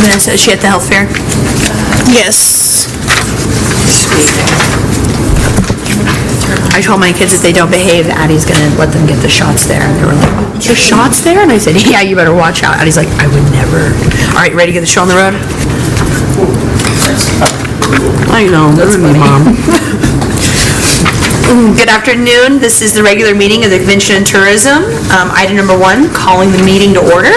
minutes. Is she at the health fair? Yes. I told my kids if they don't behave, Addie's gonna let them get the shots there. And they were like, there's shots there? And I said, yeah, you better watch out. Addie's like, I would never. All right, ready to get the show on the road? I know, that's funny. Mom. Good afternoon. This is the regular meeting of the Convention and Tourism. Item number 1, calling the meeting to order.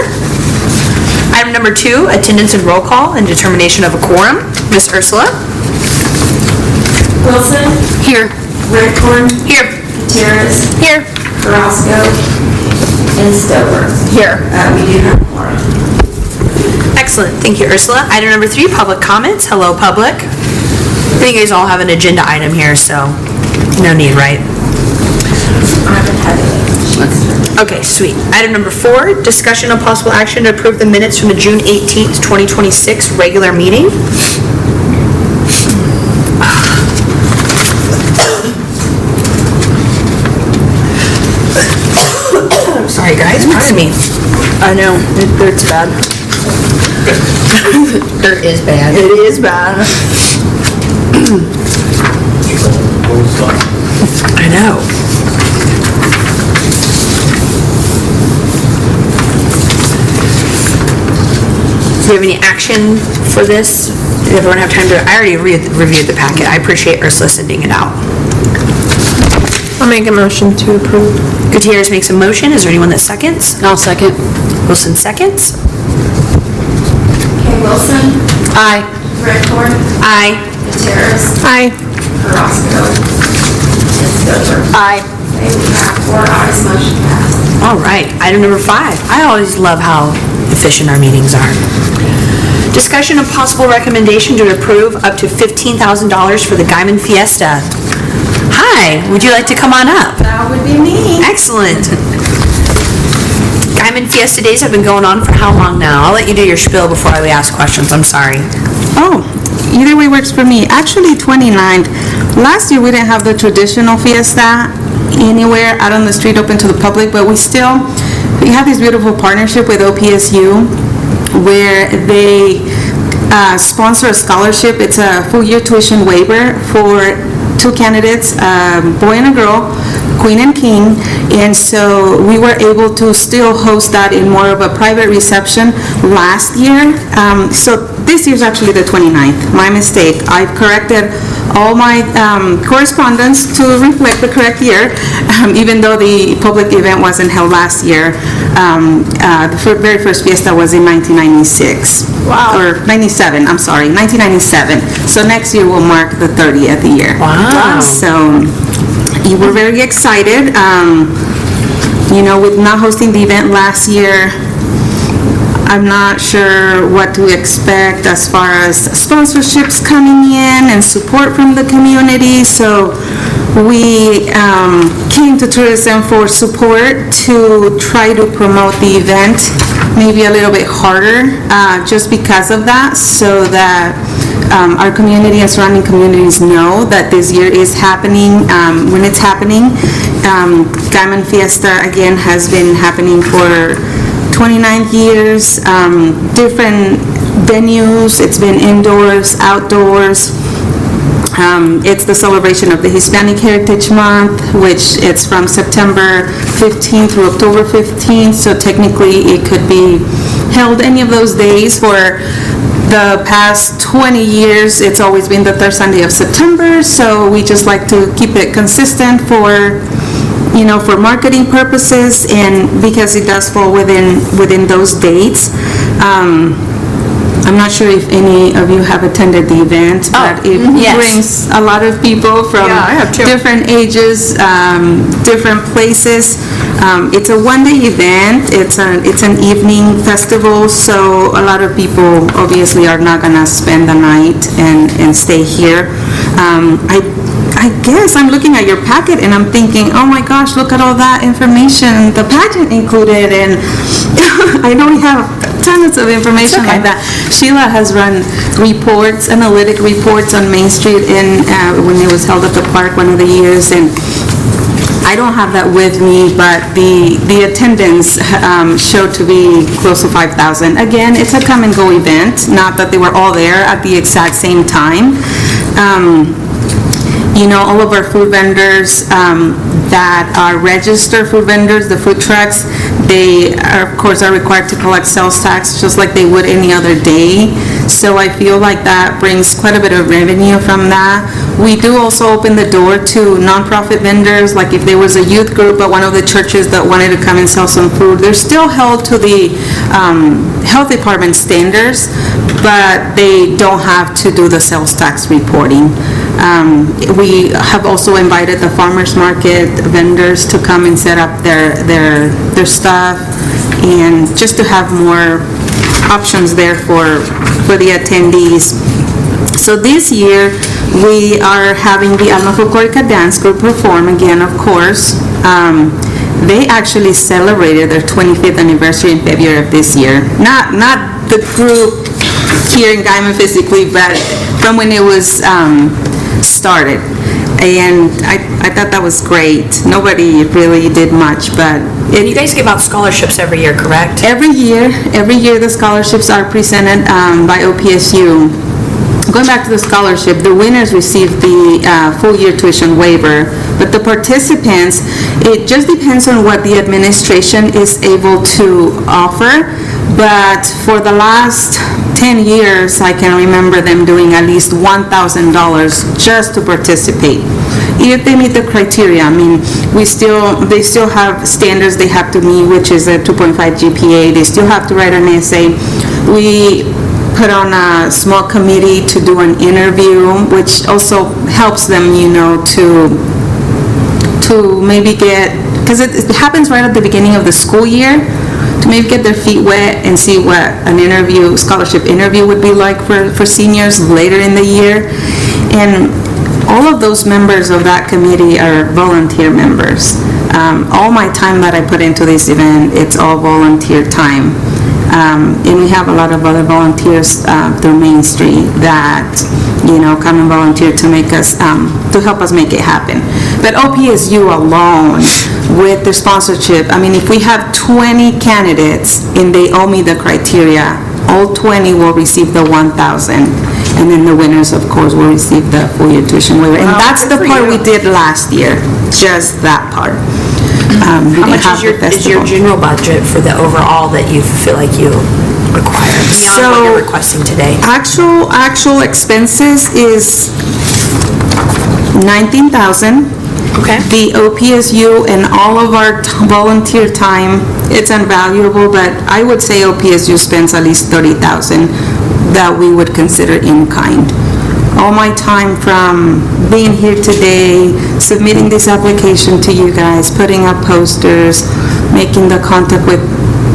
Item number 2, attendance and roll call and determination of a quorum. Ms. Ursula? Wilson? Here. Redcorn? Here. Gutierrez? Here. Carrasco? And Stover? Here. We do have quorum. Excellent. Thank you, Ursula. Item number 3, public comments. Hello, public. I think you guys all have an agenda item here, so no need, right? I haven't had it. Okay, sweet. Item number 4, discussion of possible action to approve the minutes from the June 18th, 2026 regular meeting. Sorry, guys. Pardon me. I know, it's bad. Dirt is bad. It is bad. I know. Do you have any action for this? Did everyone have time to? I already reviewed the packet. I appreciate Ursula sending it out. I'll make a motion to approve. Gutierrez makes a motion. Is there anyone that seconds? I'll second. Wilson seconds. Okay, Wilson? Aye. Redcorn? Aye. Gutierrez? Aye. Carrasco? And Stover? Aye. Okay, we have 4 ayes, motion passed. All right. Item number 5. I always love how efficient our meetings are. Discussion of possible recommendation to approve up to $15,000 for the Guyman Fiesta. Hi, would you like to come on up? That would be me. Excellent. Guyman Fiesta Days have been going on for how long now? I'll let you do your spiel before I ask questions. I'm sorry. Oh, either way works for me. Actually, 29th. Last year, we didn't have the traditional fiesta anywhere out on the street open to the public, but we have this beautiful partnership with OPSU where they sponsor a scholarship. It's a full-year tuition waiver for 2 candidates, boy and a girl, queen and king, and so we were able to still host that in more of a private reception last year. So this year's actually the 29th, my mistake. I've corrected all my correspondence to reflect the correct year, even though the public event wasn't held last year. The very first fiesta was in 1996. Wow. Or 97, I'm sorry, 1997. So next year will mark the 30th year. Wow. So we're very excited. With not hosting the event last year, I'm not sure what to expect as far as sponsorships coming in and support from the community. So we came to tourism for support to try to promote the event maybe a little bit harder just because of that, so that our community and surrounding communities know that this year is happening when it's happening. Guyman Fiesta, again, has been happening for 29 years, different venues. It's been indoors, outdoors. It's the celebration of the Hispanic Heritage Month, which it's from September 15th through October 15th, so technically it could be held any of those days. For the past 20 years, it's always been the third Sunday of September, so we just like to keep it consistent for marketing purposes, and because it does fall within those dates. I'm not sure if any of you have attended the event, but it yes. brings a lot of people from different ages, different places. It's a one-day event. It's an evening festival, so a lot of people obviously are not gonna spend the night and stay here. I guess I'm looking at your packet and I'm thinking, oh my gosh, look at all that information the pageant included, and I know we have tons of information like that. Sheila has run reports, analytic reports on Main Street when it was held at the park one of the years, and I don't have that with me, but the attendance showed to be close to 5,000. Again, it's a come-and-go event, not that they were all there at the exact same time. You know, all of our food vendors that are registered food vendors, the food trucks, they are, of course, are required to collect sales tax just like they would any other day. So I feel like that brings quite a bit of revenue from that. We do also open the door to nonprofit vendors, like if there was a youth group at one of the churches that wanted to come and sell some food, they're still held to the health department standards, but they don't have to do the sales tax reporting. We have also invited the farmers market vendors to come and set up their stuff, and just to have more options there for the attendees. So this year, we are having the Alma Folklorica Dance Group perform again, of course. They actually celebrated their 25th anniversary in February of this year. Not the group here in Guyman physically, but from when it was started. And I thought that was great. Nobody really did much, but You guys give out scholarships every year, correct? every year the scholarships are presented by OPSU. Going back to the scholarship, the winners receive the full-year tuition waiver, but the participants, it just depends on what the administration is able to offer, but for the last 10 years, I can remember them doing at least $1,000 just to participate. If they meet the criteria, I mean, they still have standards they have to meet, which is a 2.5 GPA. They still have to write an essay. We put on a small committee to do an interview, which also helps them, you know, to maybe get, because it happens right at the beginning of the school year, to maybe get their feet wet and see what an interview, scholarship interview would be like for seniors later in the year. And all of those members of that committee are volunteer members. All my time that I put into this event, it's all volunteer time. And we have a lot of other volunteers through Main Street that, you know, come and volunteer to make us, to help us make it happen. But OPSU alone, with their sponsorship, I mean, if we have 20 candidates and they all meet the criteria, all 20 will receive the $1,000. And then the winners, of course, will receive the full-year tuition waiver. And that's the part we did last year, just that part. How much is your general budget for the overall that you feel like you require, beyond what you're requesting today? Actual expenses is $19,000. Okay. The OPSU and all of our volunteer time, it's invaluable, but I would say OPSU spends at least $30,000 that we would consider in kind. All my time from being here today, submitting this application to you guys, putting up posters, making the contact with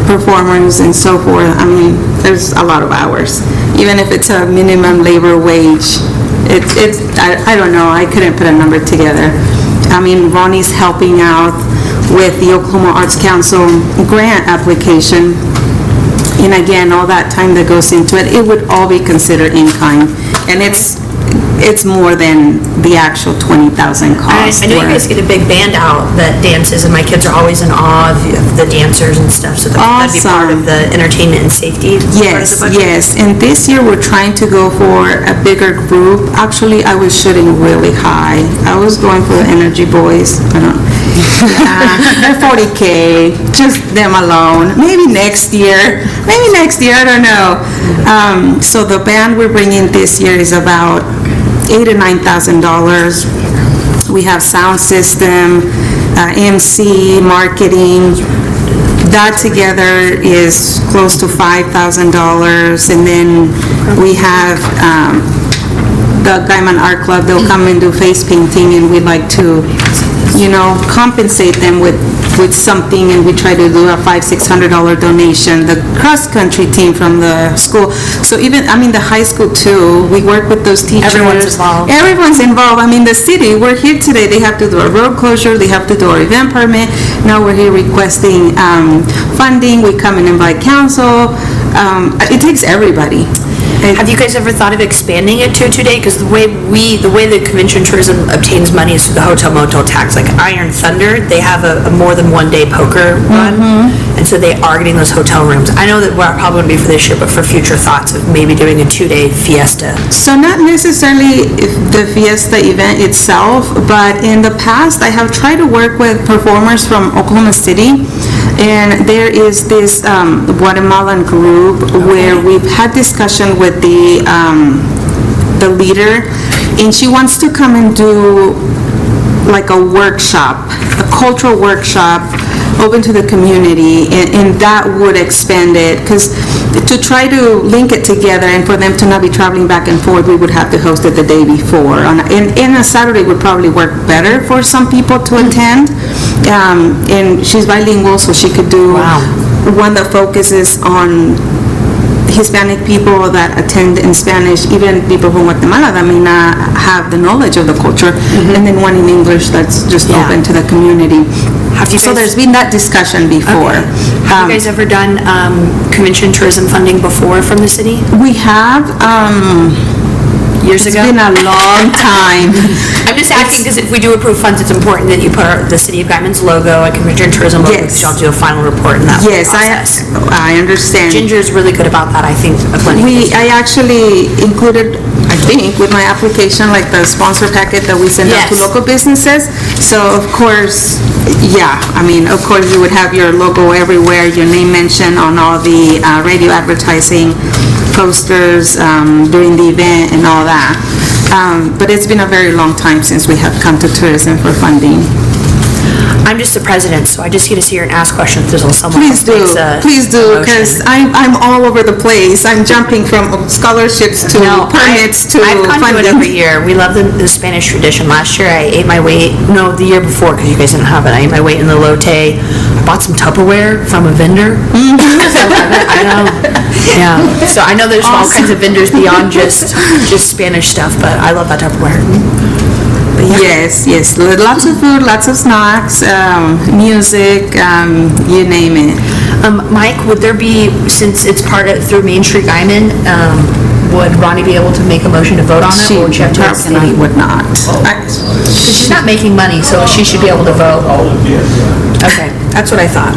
performers and so forth, I mean, there's a lot of hours. Even if it's a minimum labor wage, I don't know, I couldn't put a number together. I mean, Ronnie's helping out with the Oklahoma Arts Council grant application. And again, all that time that goes into it, it would all be considered in kind. And it's more than the actual $20,000 cost. I know you guys get a big band out that dances, and my kids are always in awe of the dancers and stuff, so that'd be part of the entertainment and safety. Yes, yes. And this year, we're trying to go for a bigger group. Actually, I was shooting really high. I was going for the Energy Boys. I don't know. They're 40K, just them alone. Maybe next year, I don't know. So the band we're bringing this year is about $8,000 to $9,000. We have sound system, MC, marketing. That together is close to $5,000. And then we have the Guyman Art Club. They'll come and do face painting, and we'd like to, you know, compensate them with something, and we try to do a $500-600 donation. The cross-country team from the school, so even, I mean, the high school too, we work with those teachers. Everyone's involved. Everyone's involved. I mean, the city, we're here today, they have to do a road closure, they have to do our event permit. Now we're here requesting funding, we come and invite council. It takes everybody. Have you guys ever thought of expanding it to a 2-day? Because the way the convention tourism obtains money is through the hotel motel tax. Like Iron Thunder, they have a more than 1-day poker run, and so they are getting those hotel rooms. I know that we're probably going to be for this year, but for future thoughts of maybe doing a 2-day fiesta. So not necessarily the fiesta event itself, but in the past, I have tried to work with performers from Oklahoma City, and there is this Guatemalan group where we've had discussion with the leader, and she wants to come and do like a workshop, a cultural workshop open to the community, and that would expand it, because to try to link it together and for them to not be traveling back and forth, we would have to host it the day before. And a Saturday would probably work better for some people to attend. And she's bilingual, so she could do one that focuses on Hispanic people that attend in Spanish, even people from Guatemala that may not have the knowledge of the culture, and then one in English that's just open to the community. So there's been that discussion before. Have you guys ever done convention tourism funding before from the city? We have, Years ago? It's been a long time. I'm just asking because if we do approve funds, it's important that you put the City of Guyman's logo, a convention tourism logo, Yes. because y'all do a final report in that Yes, process. I understand. Ginger's really good about that, I think, of letting I actually included, I think, with my application, like the sponsor packet that we send out to Yes. local businesses. So of course, of course you would have your logo everywhere, your name mentioned on all the radio advertising, posters during the event and all that. But it's been a very long time since we have come to tourism for funding. I'm just the president, so I just get to sit here and ask questions until someone Please do, makes a because motion. I'm all over the place. I'm jumping from scholarships to No, permits to I've gone to it every funding. year. We love the Spanish tradition. Last year, I ate my weight, no, the year before, because you guys didn't have it, I ate my weight in the Lotte. I bought some Tupperware from a vendor. I know, yeah. So I know there's all kinds of vendors beyond just Spanish stuff, but I love that Tupperware. But yeah. Yes, lots of food, lots of snacks, music, you name it. Mike, would there be, since it's through Main Street Guyman, would Ronnie be able to make a motion to vote on it, or would you have to abstain? Personally would not. She's not making money, so she should be able to vote. Okay, that's what I thought.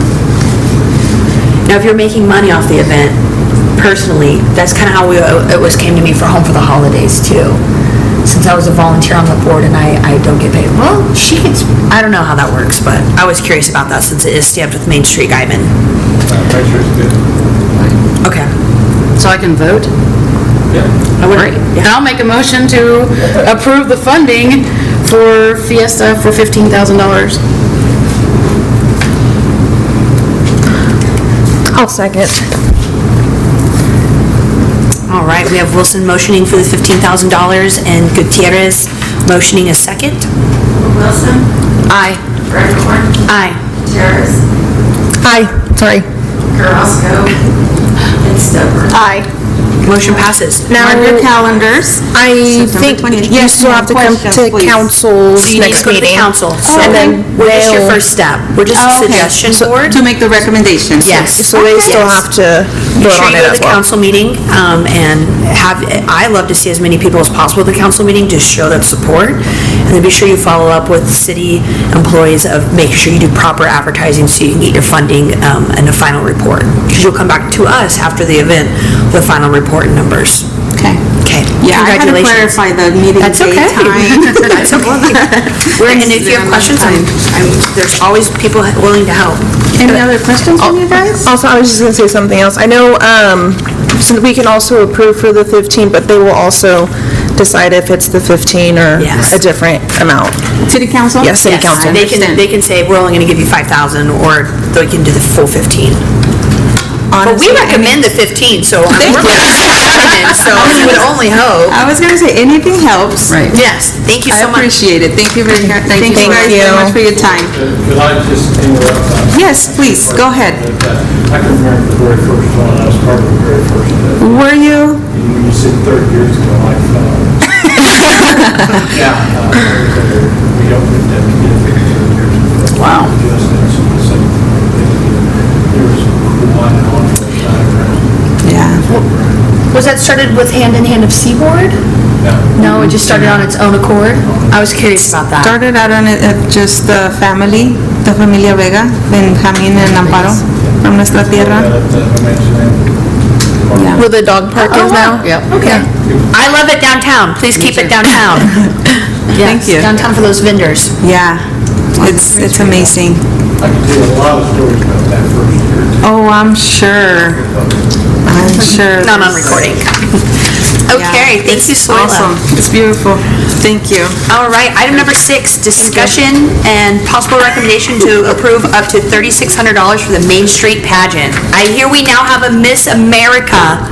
Now, if you're making money off the event, personally, that's kind of how it came to me for Home for the Holidays, too. Since I was a volunteer on the board and I don't get paid. Well, she gets, I don't know how that works, but I was curious about that since it is stamped with Main Street Guyman. Okay. So I can vote? I would, And I'll make a motion to approve the funding for Fiesta for $15,000. I'll second. All right, we have Wilson motioning for the $15,000 and Gutierrez motioning a second. Wilson, Aye. Redcorn, Aye. Terrace, Aye, sorry. Carrasco, and Stover. Aye. Motion passes. Now, Mark your calendars. I think September 20th. you Yes, still have to come questions, to please. council's So you need next to go to the meeting. council. So And then we're just your they'll- first step. We're just a Oh, okay. suggestion board. To make the recommendations. Yes. So they still Yes. have to Make vote sure on you it go to as the well. council meeting, and I love to see as many people as possible at the council meeting to show that support. And then be sure you follow up with city employees of making sure you do proper advertising so you can get your funding and a final report. Because you'll come back to us after the event with a final report and numbers. Okay. Okay. Yeah, I had to Congratulations. clarify the meeting That's date, okay. time. That's okay. And if you have questions, there's always people willing to help. Any other questions from you guys? Also, I was just gonna say something else. I know, so we can also approve for the 15, but they will also decide if it's the 15 or Yes. a different amount. City council? Yes, city Yes, council. They can say, we're only going to give you 5,000, or they can do the full 15. But we Honestly, recommend the 15, so we're Thank you. recommending, so we would only hope. I was gonna say, anything helps. Right. Yes, thank you I so much. appreciate it. Thank you very much. Thank you Thank guys very you. much for your time. Could I just interrupt? Yes, please, go ahead. I can remember the very first one, I was part of the very first one. Were you? You said 30 years ago, like, yeah, we opened that community 30 years ago. Wow. Just in some same thing. There was one on for the time around. Yeah. Was that started with Hand in Hand of Seaboard? No, it just started on its own accord? I was curious about that. Started out on just the family, the Familia Vega, Benjamín and Amparo, from Nuestra Tierra. Yeah. Where the dog park is now? Yep. Okay. I love it downtown. Please keep it downtown. Thank you. Downtown for those vendors. Yeah, it's amazing. I can tell a lot of stories about that first year. Oh, I'm sure. Not on recording. Okay, thank you, Suela. Awesome. It's beautiful. Thank you. All right, item number 6, discussion and possible recommendation to approve up to $3,600 for the Main Street pageant. I hear we now have a Miss America,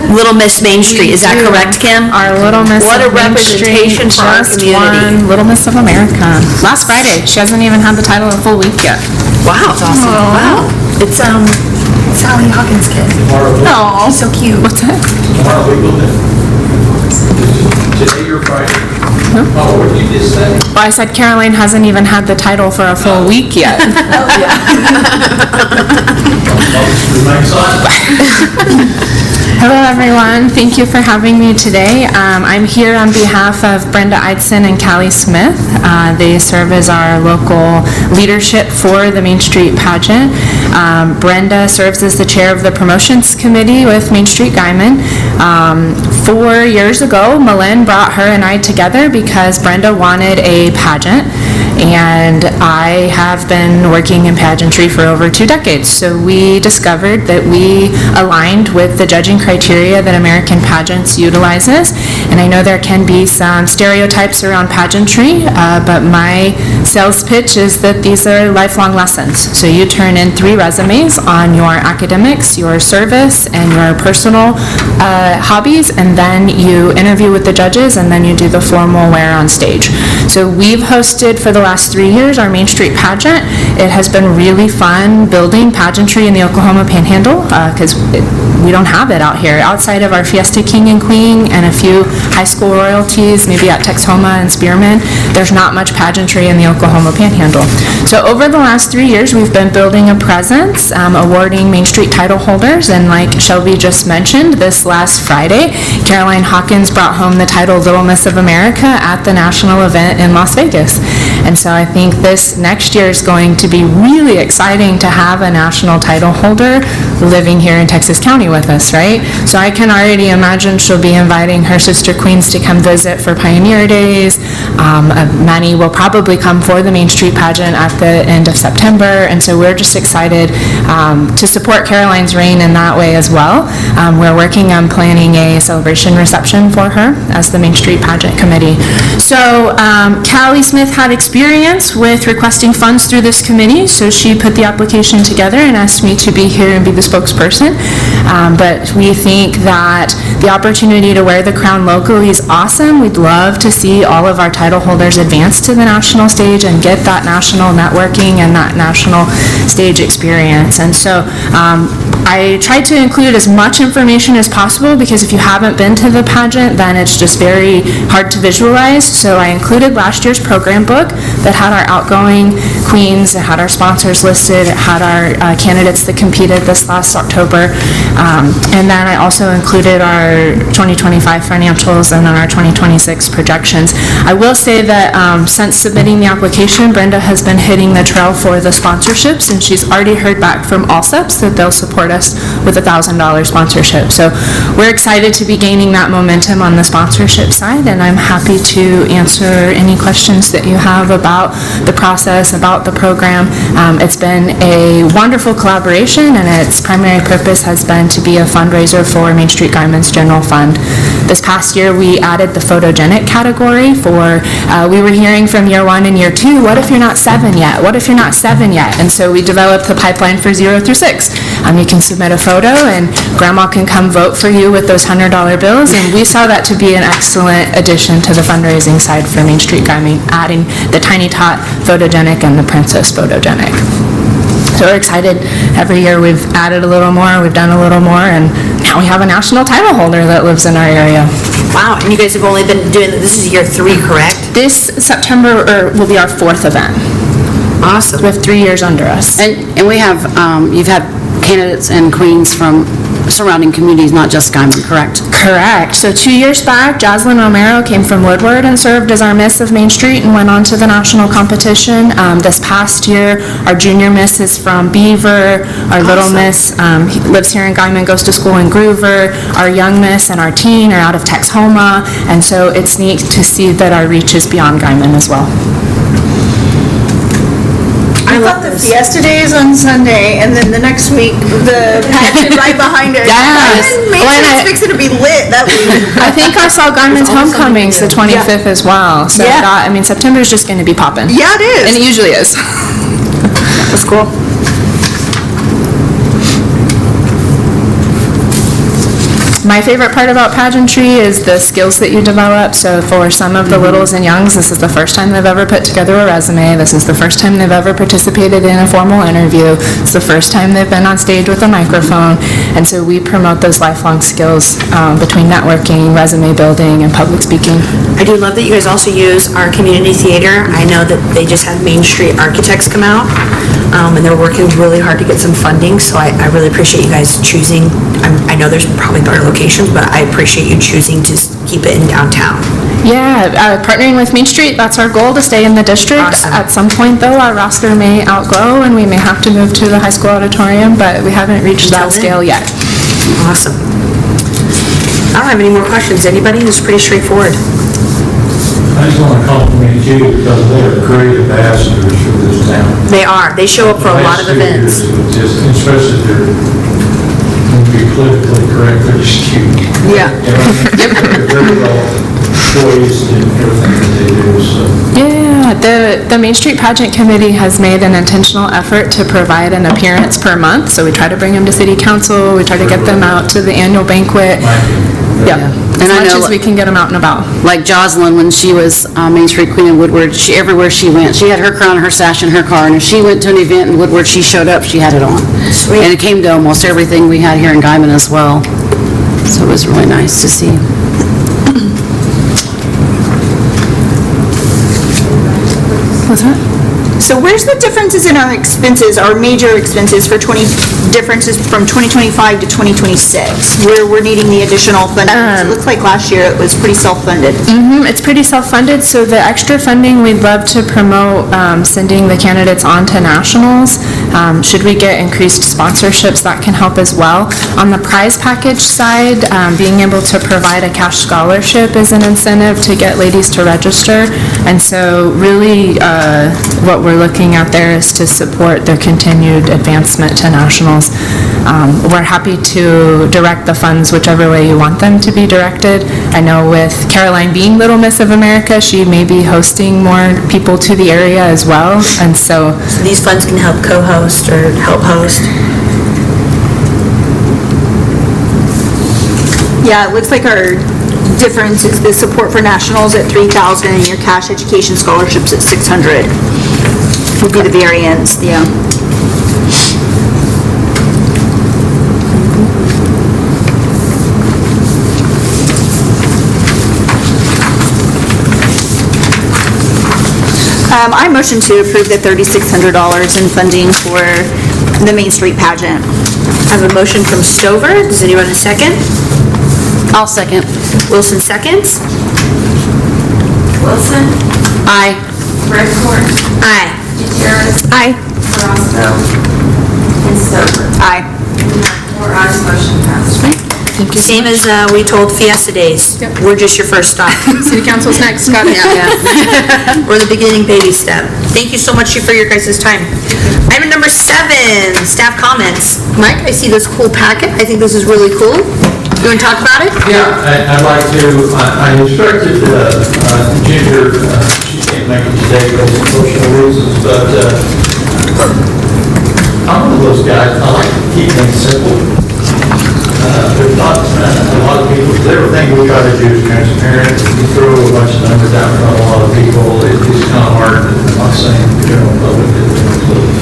Little Miss Main Street. Is that correct, Kim? Our Little Miss What a of Main Street representation for our just community. won Little Miss of America last Friday. She hasn't even had the title a full week yet. Wow. That's awesome. Wow. It's Sally Hawkins' kid. Oh, So cute. what's that? Tomorrow we will then. Today or Friday? Oh, what did you just say? Well, I said Caroline hasn't even had the title for a full week yet. Remain silent. Hello, everyone. Thank you for having me today. I'm here on behalf of Brenda Eidson and Callie Smith. They serve as our local leadership for the Main Street pageant. Brenda serves as the chair of the promotions committee with Main Street Guyman. 4 years ago, Malin brought her and I together because Brenda wanted a pageant, and I have been working in pageantry for over 2 decades. So we discovered that we aligned with the judging criteria that American Pageants utilizes. And I know there can be some stereotypes around pageantry, but my sales pitch is that these are lifelong lessons. So you turn in 3 resumes on your academics, your service, and your personal hobbies, and then you interview with the judges, and then you do the formal wear on stage. So we've hosted for the last 3 years our Main Street pageant. It has been really fun building pageantry in the Oklahoma Panhandle because we don't have it out here. Outside of our Fiesta King and Queen and a few high school royalties, maybe at Texhoma and Spearman, there's not much pageantry in the Oklahoma Panhandle. So over the last 3 years, we've been building a presence, awarding Main Street title holders, and like Shelby just mentioned, this last Friday, Caroline Hawkins brought home the title Little Miss of America at the national event in Las Vegas. And so I think this next year is going to be really exciting to have a national title holder living here in Texas County with us, right? So I can already imagine she'll be inviting her sister queens to come visit for Pioneer Days. Many will probably come for the Main Street pageant at the end of September, and so we're just excited to support Caroline's reign in that way as well. We're working on planning a celebration reception for her as the Main Street pageant committee. So Callie Smith had experience with requesting funds through this committee, so she put the application together and asked me to be here and be the spokesperson. But we think that the opportunity to wear the crown locally is awesome. We'd love to see all of our title holders advance to the national stage and get that national networking and that national stage experience. And so I tried to include as much information as possible because if you haven't been to the pageant, then it's just very hard to visualize. So I included last year's program book that had our outgoing queens, it had our sponsors listed, it had our candidates that competed this last October. And then I also included our 2025 financials and then our 2026 projections. I will say that since submitting the application, Brenda has been hitting the trail for the sponsorships, and she's already heard back from Allseps that they'll support us with a $1,000 sponsorship. So we're excited to be gaining that momentum on the sponsorship side, and I'm happy to answer any questions that you have about the process, about the program. It's been a wonderful collaboration, and its primary purpose has been to be a fundraiser for Main Street Guyman's General Fund. This past year, we added the photogenic category for, we were hearing from year 1 and year 2, what if you're not 7 yet? What if you're not 7 yet? And so we developed the pipeline for 0 through 6. You can submit a photo and grandma can come vote for you with those $100 bills, and we saw that to be an excellent addition to the fundraising side for Main Street Guyman, adding the Tiny Tot photogenic and the Princess photogenic. So we're excited. Every year we've added a little more, we've done a little more, and now we have a national title holder that lives in our area. Wow, and you guys have only been doing, this is year 3, correct? This September will be our 4th event. Awesome. We have 3 years under us. And we have, you've had candidates and queens from surrounding communities, not just Guyman, correct? Correct. So 2 years back, Jocelyn Romero came from Woodward and served as our Miss of Main Street and went on to the national competition. This past year, our junior Miss is from Beaver. Our little Miss lives here in Guyman, goes to school in Groover. Our young Miss and our teen are out of Texhoma. And so it's neat to see that our reach is beyond Guyman as well. I thought the Fiesta Day is on Sunday, and then the next week, the pageant right behind it. Yes. Main Well, and Street's fixing to be lit that week. I think I saw Guyman's Homecoming's the 25th as well. So Yeah. that, I mean, September's just going to be popping. Yeah, it is. And it usually is. That's cool. My favorite part about pageantry is the skills that you develop. So for some of the littles and youngs, this is the first time they've ever put together a resume. This is the first time they've ever participated in a formal interview. It's the first time they've been on stage with a microphone. And so we promote those lifelong skills between networking, resume building, and public speaking. I do love that you guys also use our community theater. I know that they just had Main Street Architects come out, and they're working really hard to get some funding, so I really appreciate you guys choosing. I know there's probably better locations, but I appreciate you choosing to keep it in downtown. Yeah, partnering with Main Street, that's our goal, to stay in the district. Awesome. At some point, though, our roster may outgrow, and we may have to move to the high school auditorium, but we haven't reached that Until then. scale yet. Awesome. I don't have any more questions. Anybody? It's pretty straightforward. I just want to compliment you because they are great ambassadors for this town. They are. They show up for a lot of Last 2 events. years, it was just, especially if they're, to be politically correct, they're just cute. Yeah. They're very well poised in everything that they do, so. Yeah, the Main Street Pageant Committee has made an intentional effort to provide an appearance per month, so we try to bring them to city council, we try to get them out to the annual banquet. Yeah, as And I much know- as we can get them out and about. Like Jocelyn, when she was Main Street Queen in Woodward, everywhere she went, she had her crown, her sash in her car, and if she went to an event in Woodward, she showed up, she had it on. Sweet. And it came to almost everything we had here in Guyman as well. So it was really nice to see. What's that? So where's the differences in our expenses, our major expenses for differences from 2025 to 2026, where we're needing the additional funding? It looks like last year it was pretty self-funded. It's pretty self-funded, so the extra funding, we'd love to promote sending the candidates on to nationals. Should we get increased sponsorships, that can help as well. On the prize package side, being able to provide a cash scholarship is an incentive to get ladies to register. And so really, what we're looking at there is to support their continued advancement to nationals. We're happy to direct the funds whichever way you want them to be directed. I know with Caroline being Little Miss of America, she may be hosting more people to the area as well, and so, So these funds can help co-host or help host. Yeah, it looks like our difference is the support for nationals at 3,000 and your cash education scholarships at 600 would be the variance, yeah. I motion to approve the $3,600 in funding for the Main Street pageant. I have a motion from Stover. Does anyone have a second? I'll second. Wilson seconds. Wilson, Aye. Redcorn, Aye. Gutierrez, Aye. Carrasco, and Stover. Aye. We have 4 ayes, motion passed. Same as we told Fiesta Days. We're just your first stop. City Council's next, got it. We're the beginning baby step. Thank you so much for your guys' time. Item number 7, staff comments. Mike, I see this cool packet. I think this is really cool. You want to talk about it? Yeah, I'd like to, I instructed Ginger, she can't make it today because of emotional reasons, but I'm one of those guys, I like to keep things simple. There's not a lot of people, everything we try to do is transparent. You throw a bunch of numbers out in front of a lot of people, it's kind of hard, I'm not saying the general public is included.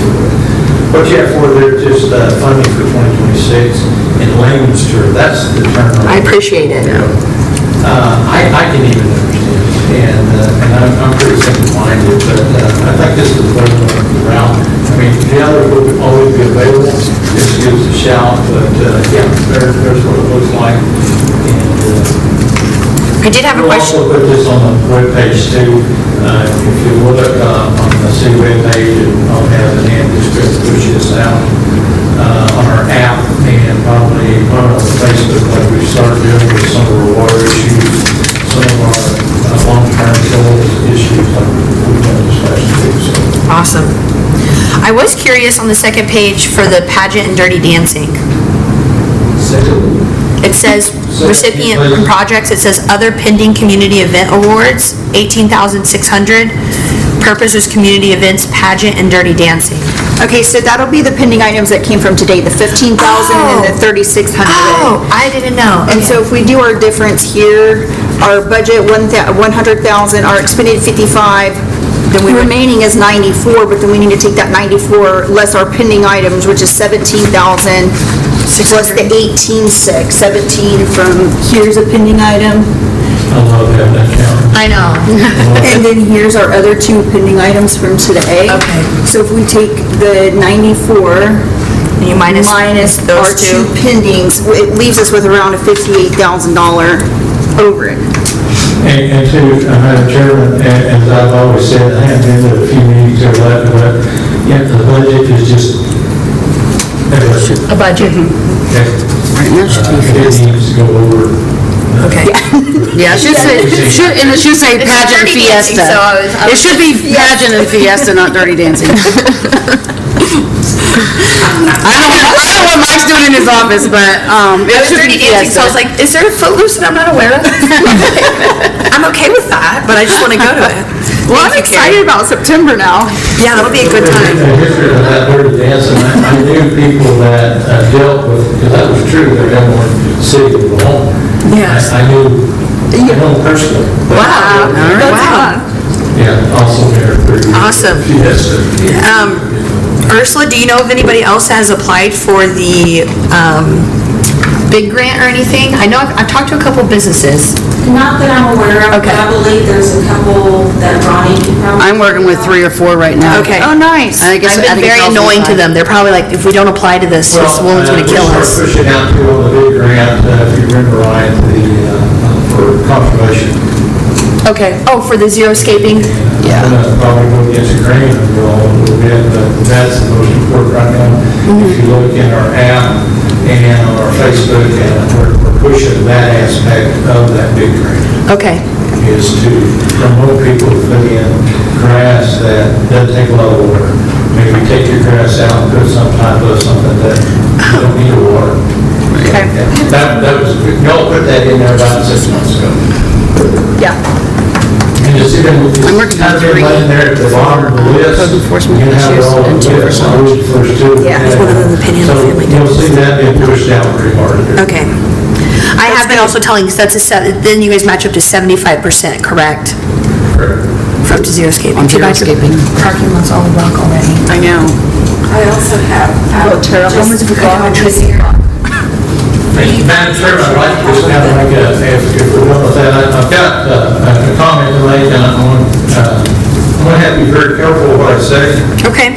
What you have for there, just funding for 2026 in layman's terms, that's the term. I appreciate it. I can even understand, and I'm pretty simple-minded, but I think this is the way to go around. I mean, the reality others will always be available, just give us a shout, but, yeah, there's what it looks like. And, I did have a we'll question. also put this on the webpage too. If you look on the city webpage, I'll have the hand just push this out on our app and probably on Facebook, like we started doing with some of our water issues, some of our long-term goals issues like we've done this last week, so. Awesome. I was curious on the second page for the pageant and Dirty Dancing. It says recipient and projects, it says other pending community event awards, $18,600. Purpose is community events, pageant, and Dirty Dancing. Okay, so that'll be the pending items that came from today, the 15,000 and the 3,600. Oh, I didn't know. And so if we do our difference here, our budget 100,000, our expended 55, then the remaining is 94, but then we need to take that 94 less our pending items, which is 17,000, plus the 18,600, 17 from here's a pending item, I love having that count. I know. and then here's our other two pending items from today. Okay. So if we take the 94 You minus our those two two. pendings, it leaves us with around a $58,000 over it. And to, Madam Chairman, as I've always said, I haven't been to a few meetings or what, but, yeah, the budget is just, A budget. okay. Right now, it should be It fast. needs to go over. Okay. Yeah, it should say, and it should say pageant Dirty Dancing, fiesta. so I was- It should be pageant and fiesta, not dirty dancing. I don't know what Mike's doing in his office, but, it should Dirty be Dancing, so I was fiesta. like, is there a Footloose that I'm not aware of? I'm okay with that, but I just want to go to it. Well, I'm Thank you, Karen. excited about September now. Yeah, that'll be a good time. The history of that Dirty Dancing, I knew people that dealt with, because that was true, they're in one city of Oklahoma. Yes. I know personally. Wow. Wow. Yeah, also there. Awesome. Yes. Ursula, do you know if anybody else has applied for the big grant or anything? I know I've talked to a couple businesses. Not that I'm aware of, but Okay. I believe there's a couple that Ronnie could probably. I'm working with 3 or 4 right now. Okay. Oh, nice. I guess- I've I been think it's very all annoying to 5. them. They're probably like, if we don't apply to this, this woman's gonna kill We us. start pushing out to on the big grant, if you remember right, for conservation. Okay. Oh, for the zero escaping? Yeah. I'm gonna probably go against the grain and go a little bit, but that's the most important right now. If you look in our app and on our Facebook, and we're pushing that aspect of that big grant, Okay. is to promote people to put in grass that doesn't take a lot of water. Maybe take your grass out and put some type of something that you don't need water. Okay. That was, y'all put that in there about 6 months ago. Yeah. And it's even, it's I'm working on kind of been 3 laying there at the bottom of the list. code enforcement You have it issues all and 2 listed. for I was the first two. Yeah, it's one of them, the opinion of the family. So you'll see that being pushed out pretty hard. Okay. I have been also telling, that's then you guys match up to 75%, correct? Correct. For up to zero escaping. On Too bad your zero escaping. Parking lot's all rock already. I know. I also have. Well, Tara, how much have we got? Madam Chairman, I'd like to just kind of make if we're done with that, I've got a comment to make, and I'm going to have to be very careful what I say. Okay.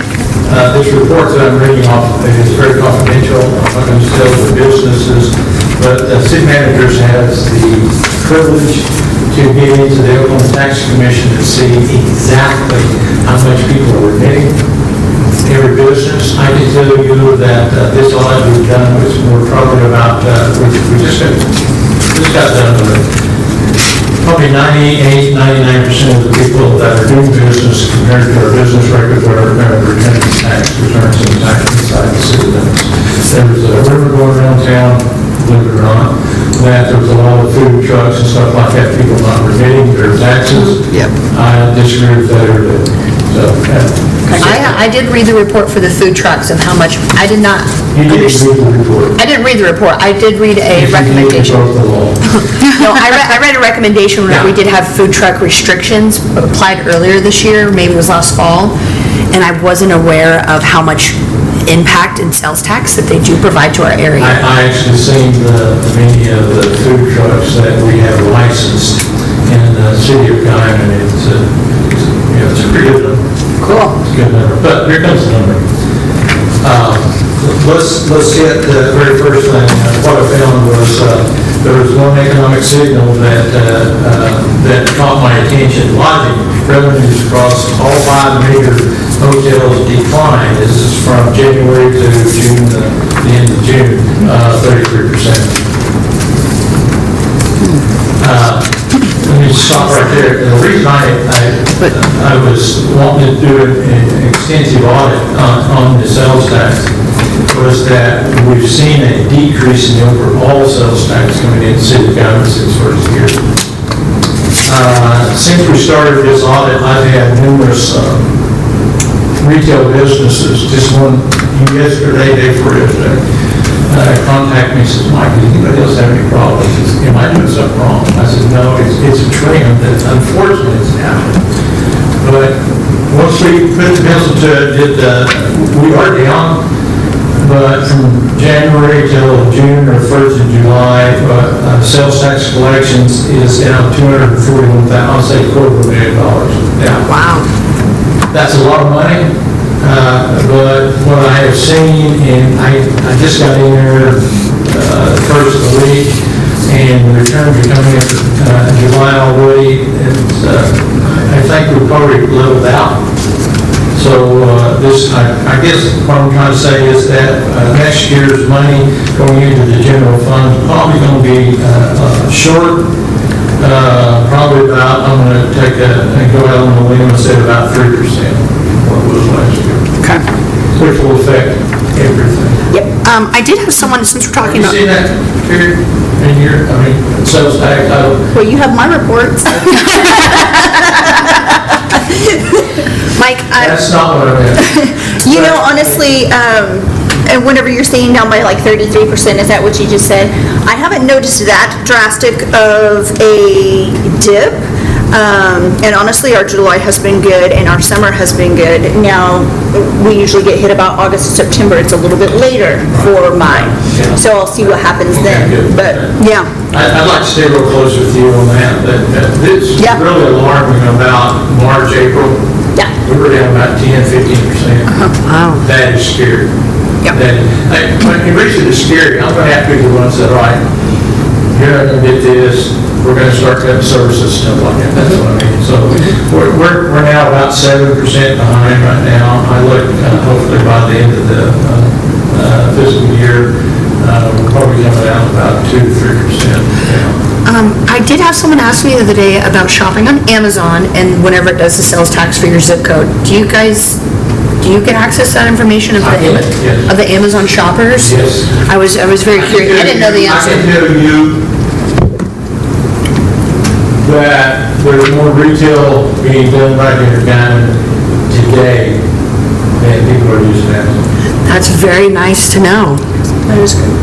This report that I'm reading off is very confidential. I'm not going to tell the businesses, but the city managers has the privilege to get into the Oklahoma Tax Commission to see exactly how much people are remitting. Every business, I can tell you that this audit we've done, which we're probably about, we just got done with it. Probably 98, 99% of the people that are doing business compared to our business records are returning tax returns and tax inside the city limits. There was a river going around town, believe it or not, that there was a lot of food trucks and stuff like that, people not remitting their taxes. Yep. I disagree with that every day. So, I did read the report for the food trucks and how much, I did not, you didn't read the report. I didn't read the report. I did read a recommendation. You broke the law. No, I read a recommendation where we did have food truck restrictions applied earlier this year, maybe it was last fall, and I wasn't aware of how much impact in sales tax that they do provide to our area. I actually seen many of the food trucks that we have licensed in the city of Guymon, and it's a pretty good number. Cool. It's a good number, but here comes the number. Let's hit the very first thing. What I found was, there was one economic signal that caught my attention. Lodging revenues across all 5 major hotels declined. This is from January to June, the end of June, 33%. Let me stop right there. The reason I was wanting to do an extensive audit on the sales tax was that we've seen a decrease in the overall sales tax coming into the city of Guymon since first year. Since we started this audit, I've had numerous retail businesses, just one yesterday, day before yesterday, contact me and says, Mike, does anybody else have any problems? Am I doing something wrong? I said, no, it's a trend that unfortunately is happening. But once we put the pencil to it, we are down, but from January till June or 1st of July, sales tax collections is down $241,000, I'll say $250,000 down. Wow. That's a lot of money. But what I have seen, and I just got in there the first of the week, and the returns are coming in for July already, and I think we're probably leveled out. So I guess what I'm trying to say is that next year's money going into the general fund is probably going to be short, probably about, I'm going to go out on the limb and say about 3%. What was last year. Okay. Which will affect everything. Yep. I did have someone, since we're Have talking you about... seen that figure in your, sales tax? Well, you have my reports. Mike, That's not what I meant. you know, honestly, and whenever you're saying down by like 33%, is that what you just said? I haven't noticed that drastic of a dip. And honestly, our July has been good and our summer has been good. Now, we usually get hit about August and September. It's a little bit later for mine. So I'll see what happens then. Okay, good. But, yeah. I'd like to stay a little closer with you on that. It's Yeah. really alarming about March, April. Yeah. We were down about 10, 15%. Wow. That is scary. Yep. When you reach it is scary, I'm going to have to be the one that said, all right, you're not going to get this, we're going to start cutting services, stuff like that. That's what I mean. So we're now about 7% behind right now. I look, hopefully by the end of the fiscal year, we're probably coming out about 2 to 3% down. I did have someone ask me the other day about shopping on Amazon, and whenever it does the sales tax for your zip code, do you get access to that information of I can, yes. the Amazon shoppers? Yes. I was very curious. I didn't know the I answer. can tell you that there's more retail being done right here in Guymon today than people are using Amazon. That's very nice to know. That is good.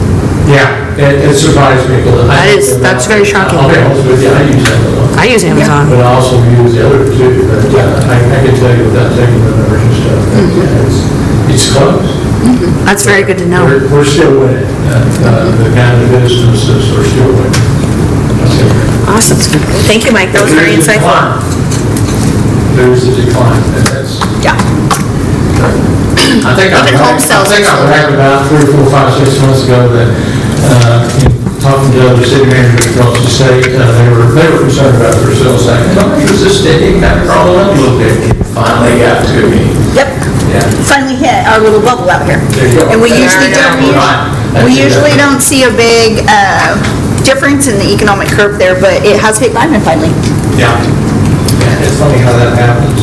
Yeah, it surprised me. That's very shocking. I'll be honest with you, I use Amazon. I use Amazon. But I also use the other two, but I can tell you without taking the numbers and stuff, that it's close. That's very good to know. We're still winning. The kind of businesses are still winning. Awesome. Thank you, Mike. That was very There's a insightful. decline. There's a decline, and that's, Yeah. I think I Even home sales are slow. bragged about 3, 4, 5, 6 months ago that, in talking to other city managers across the state, they were concerned about their sales tax. How much was this state kind of crawling up a little bit? Finally got to me. Yep. Yeah. Finally hit our little bubble out here. There you go. And we usually Right. don't see a big difference in the economic curve there, but it has hit Guymon finally. Yeah. Yeah, it's funny how that happens.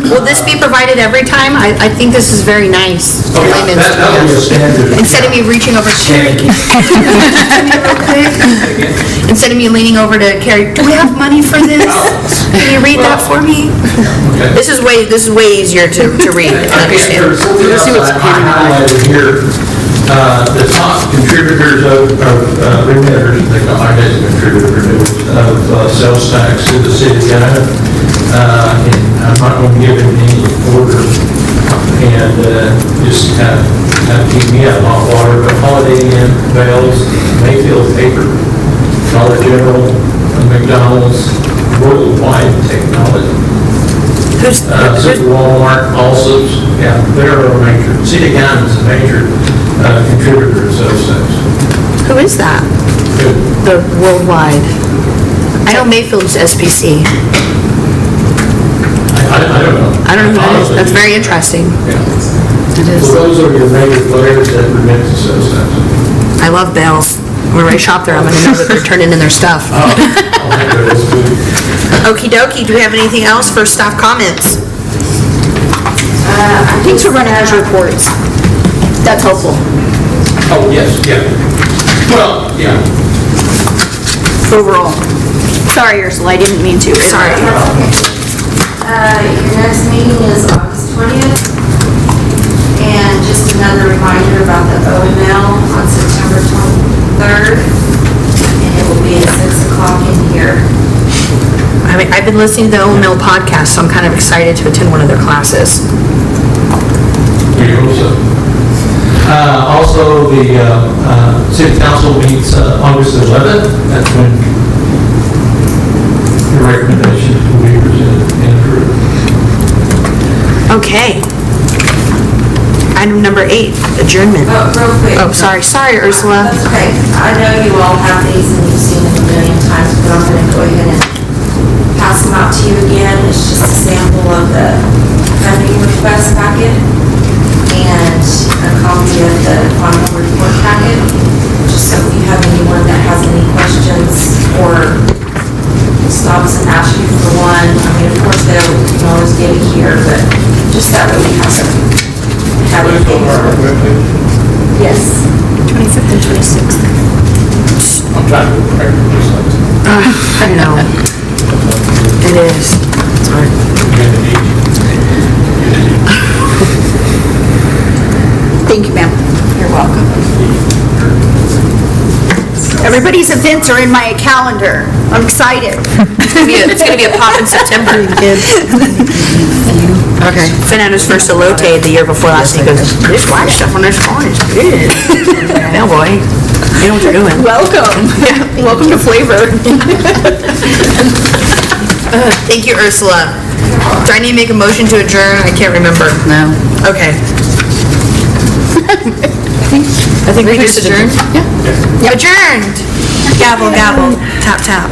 Will this be provided every time? I think this is very nice. Oh, yeah, that'll be a standard. Instead of me reaching over to Carrie, instead of me leaning over to Carrie, do we have money for this? Can you read that for me? Okay. This is way easier to read and understand. Let's see what's highlighted here. The top contributors of remitters, they call our remitters of sales tax to the city of Guymon. And I'm not going to give it any order, and just kind of keep me out of hot water, but Holiday Inn, Bell's, Mayfield Paper, Dollar General, McDonald's, Worldwide Technology, Who's Walmart, Allsup's, Yeah, they're a major, City of Guyman's a major contributor to those things. Who is that? The worldwide? I know Mayfield's SPC. I don't know. I don't know who that is. Honestly, That's very interesting. Yeah. So those are your major players that remit to sales tax. I love Bell's. When I shop there, I'm gonna know that they're turning in their stuff. Oh, my goodness. Okey dokey, do we have anything else for staff comments? Thanks for running those reports. That's helpful. Oh, yes, yeah. Well, yeah. Overall. Sorry, Ursula, I didn't mean to. Sorry. Your next meeting is August 20th. And just another reminder about the OML on September 23rd. And it will be at 6 o'clock in here. I mean, I've been listening to the OML podcast, so I'm kind of excited to attend one of their classes. We hope so. Also, the city council meets August 11th. That's when the recommendations will be presented and approved. Okay. Item number 8, adjournment. Oh, real quick. Oh, sorry, Ursula. That's okay. I know you all have these and you've seen them a million times, but I'm going to go ahead and pass them out to you again. It's just a sample of the funding request packet and a copy of the final report packet, just so if you have anyone that has any questions or stops and asks you for one. I mean, of course, you can always get it here, but just that way we have it. Yes. 25th and 26th. I'm trying to prepare this. I know. It is. Sorry. Thank you, ma'am. You're welcome. Everybody's events are in my calendar. I'm excited. It's gonna be a pop in September. Okay. Finn had his first elote the year before last, and he goes, "This white stuff on this corn is good." Now, boy, you know what you're doing. Welcome. Welcome to Flavor. Thank you, Ursula. Do I need to make a motion to adjourn? I can't remember. No. Okay. I think we just adjourned? Yeah. Adjourned. Gavel, gavel, tap, tap.